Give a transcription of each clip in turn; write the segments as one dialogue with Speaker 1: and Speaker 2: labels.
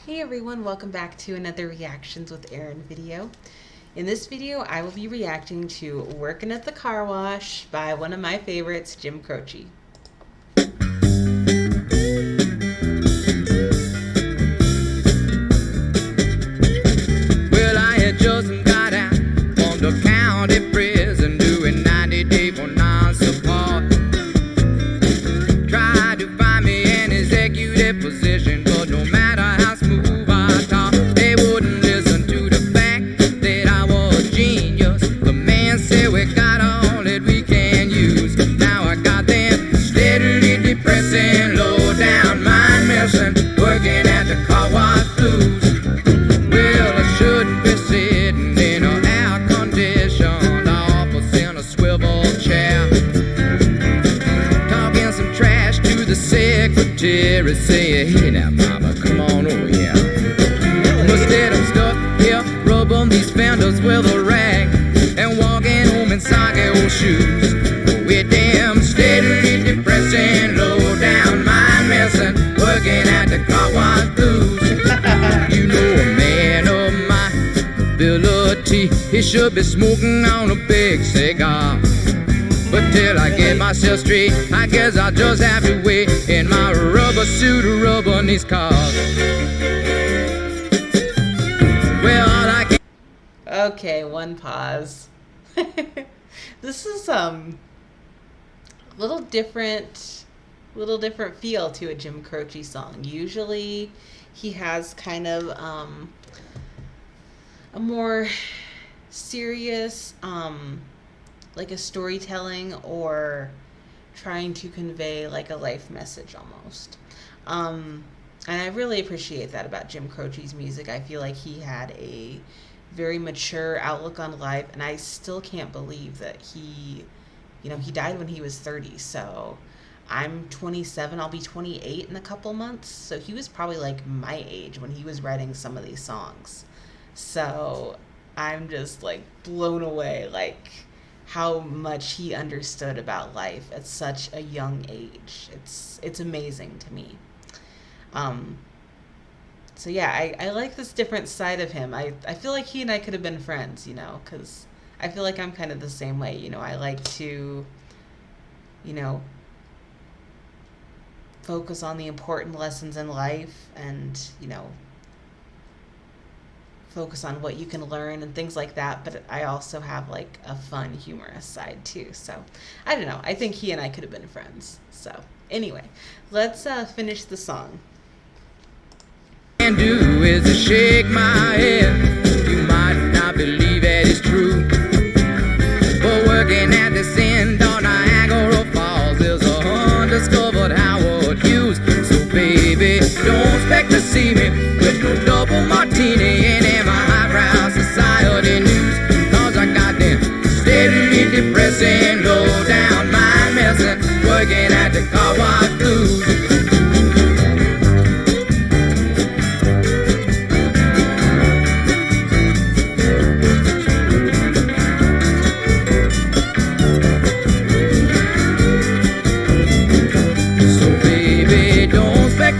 Speaker 1: Hey everyone, welcome back to another Reactions with Erin video. In this video, I will be reacting to Working at the Car Wash by one of my favorites, Jim Croce.
Speaker 2: Well, I had just got out from the county prison doing 90-day for non-support. Tried to find me an executive position, but no matter how smooth I talk, they wouldn't listen to the fact that I was a genius. The man said we got all that we can use. Now I got them steadily depressing, low down mind messing, working at the car wash blues. Well, I shouldn't be sitting in an air-conditioned office in a swivel chair, talking some trash to the secretary, saying, "Hey now, mama, come on over here." Instead, I'm stuck here rubbing these fenders with a rag and walking home in soggy old shoes. With them steadily depressing, low down mind messing, working at the car wash blues. You know, a man of my ability, he should be smoking on a big cigar. But till I get myself straight, I guess I'll just have to wait in my rubber suit, rubbing these cars. Well, all I can.
Speaker 1: Okay, one pause. This is little different feel to a Jim Croce song. Usually he has kind of a more serious like a storytelling or trying to convey like a life message almost. And I really appreciate that about Jim Croce's music. I feel like he had a very mature outlook on life, and I still can't believe that he died when he was 30. So I'm 27, I'll be 28 in a couple months. So he was probably like my age when he was writing some of these songs. So I'm just like blown away, like how much he understood about life at such a young age. It's amazing to me. So yeah, I like this different side of him. I feel like he and I could have been friends, because I feel like I'm kind of the same way. I like to, focus on the important lessons in life and, focus on what you can learn and things like that. But I also have like a fun, humorous side too. So I don't know. I think he and I could have been friends. So anyway, let's finish the song.
Speaker 2: Can do is to shake my head. You might not believe it is true, but working at this end on Niagara Falls, there's a undiscovered Howard Hughes. So baby, don't expect to see me with no double martini and in my highbrow society news, cause I got them steadily depressing, low down mind messing, working at the car wash blues.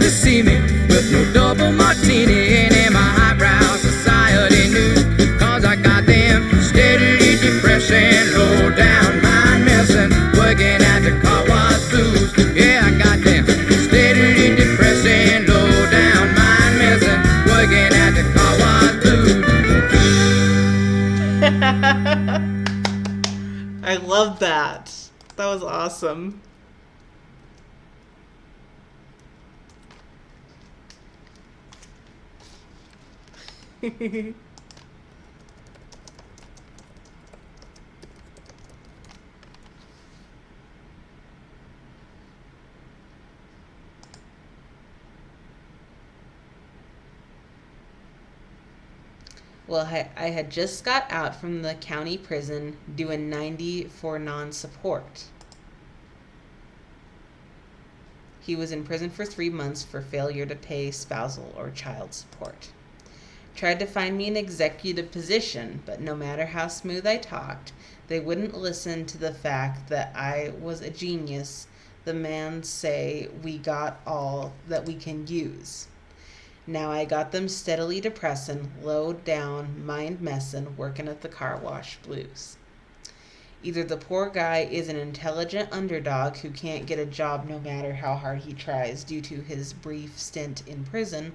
Speaker 2: To see me with no double martini and in my highbrow society news, cause I got them steadily depressing, low down mind messing, working at the car wash blues. Yeah, I got them steadily depressing, low down mind messing, working at the car wash blues.
Speaker 1: I love that. That was awesome. Well, I had just got out from the county prison doing 90 for non-support. He was in prison for 3 months for failure to pay spousal or child support. Tried to find me an executive position, but no matter how smooth I talked, they wouldn't listen to the fact that I was a genius. The man say we got all that we can use. Now I got them steadily depressin', low down, mind messin', working at the car wash blues. Either the poor guy is an intelligent underdog who can't get a job no matter how hard he tries due to his brief stint in prison,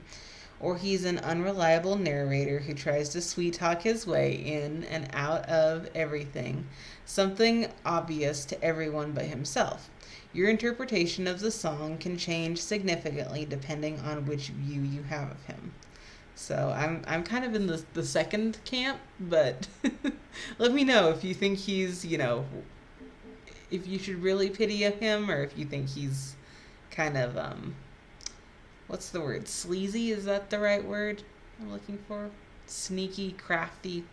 Speaker 1: or he's an unreliable narrator who tries to sweet talk his way in and out of everything, something obvious to everyone but himself. Your interpretation of the song can change significantly depending on which view you have of him. So I'm kind of in the second camp, but let me know if you think he's, if you should really pity him, or if you think he's kind of what's the word? Sleazy, is that the right word I'm looking for? Sneaky, crafty.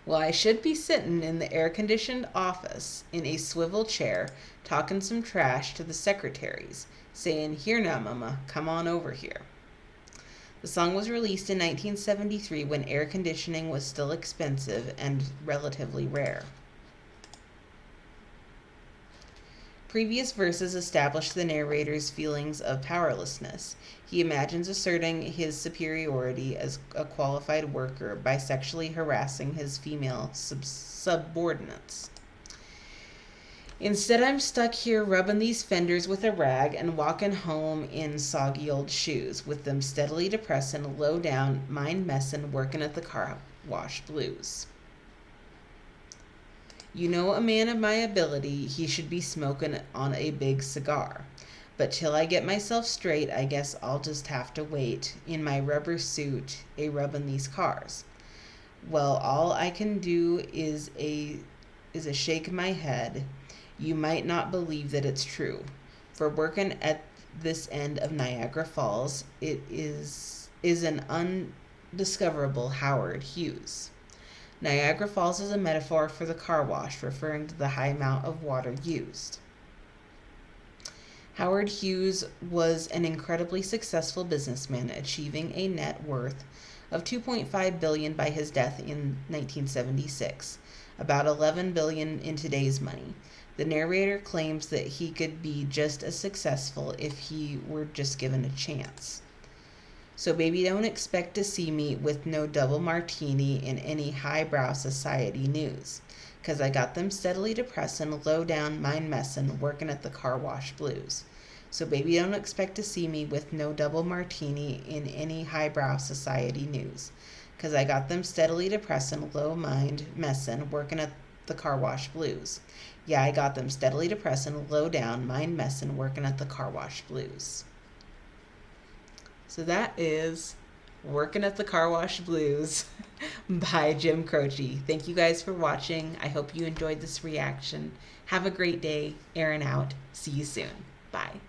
Speaker 1: Well, I should be sittin' in the air-conditioned office in a swivel chair talking some trash to the secretaries, saying, "Here now, mama, come on over here." The song was released in 1973 when air conditioning was still expensive and relatively rare. Previous verses establish the narrator's feelings of powerlessness. He imagines asserting his superiority as a qualified worker by sexually harassing his female subordinates. Instead, I'm stuck here rubbing these fenders with a rag and walking home in soggy old shoes, with them steadily depressing, low down, mind messin', working at the car wash blues. You know, a man of my ability, he should be smoking on a big cigar. But till I get myself straight, I guess I'll just have to wait in my rubber suit, a rubbing these cars. Well, all I can do is a shake my head. You might not believe that it's true. For working at this end of Niagara Falls, it is an undiscoverable Howard Hughes. Niagara Falls is a metaphor for the car wash, referring to the high amount of water used. Howard Hughes was an incredibly successful businessman, achieving a net worth of $2.5 billion by his death in 1976, about $11 billion in today's money. The narrator claims that he could be just as successful if he were just given a chance. So baby, don't expect to see me with no double martini in any highbrow society news, 'cause I got them steadily depressin', low down, mind messin', working at the car wash blues. So baby, don't expect to see me with no double martini in any highbrow society news, 'cause I got them steadily depressin', low mind messin', working at the car wash blues. Yeah, I got them steadily depressin', low down, mind messin', working at the car wash blues. So that is Working at the Car Wash Blues by Jim Croce. Thank you guys for watching. I hope you enjoyed this reaction. Have a great day. Aaron out. See you soon. Bye.